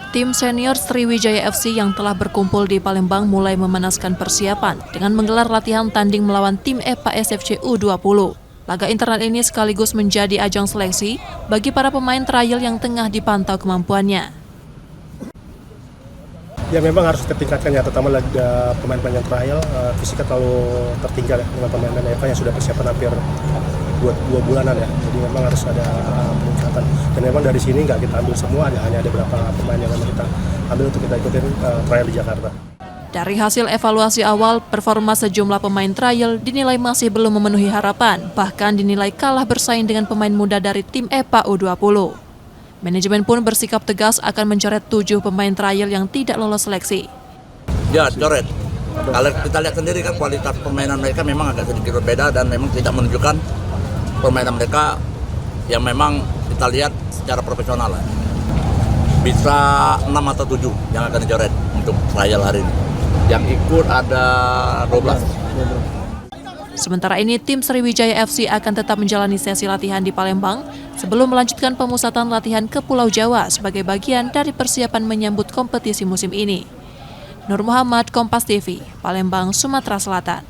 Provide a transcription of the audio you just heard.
Tim senior Sriwijaya FC yang telah berkumpul di Palembang mulai memanaskan persiapan dengan menggelar latihan tanding melawan tim EPA SFC U20. Laga internal ini sekaligus menjadi ajang seleksi bagi para pemain trial yang tengah dipantau kemampuannya. Ya memang harus ditingkatkan ya, terutama pemain-pemain yang trial, fisiknya terlalu tertinggal ya, dengan pemain EPA yang sudah persiapan hampir dua bulanan ya. Jadi memang harus ada peningkatan. Dan memang dari sini nggak kita ambil semua, hanya ada beberapa pemain yang memang kita ambil untuk kita ikutin trial di Jakarta. Dari hasil evaluasi awal, performa sejumlah pemain trial dinilai masih belum memenuhi harapan, bahkan dinilai kalah bersaing dengan pemain muda dari tim EPA U20. Manajemen pun bersikap tegas akan mencoret 7 pemain trial yang tidak lolos seleksi. Ya, coret. Kalau kita lihat sendiri kan kualitas permainan mereka memang agak sedikit berbeda dan memang tidak menunjukkan permainan mereka yang memang kita lihat secara profesional. Bisa 6 atau 7 yang akan dicoret untuk trial hari ini. Yang ikut ada 12. Sementara ini, tim Sriwijaya FC akan tetap menjalani sesi latihan di Palembang sebelum melanjutkan pemusatan latihan ke Pulau Jawa sebagai bagian dari persiapan menyambut kompetisi musim ini. Nur Muhammad, Kompas TV, Palembang, Sumatera Selatan.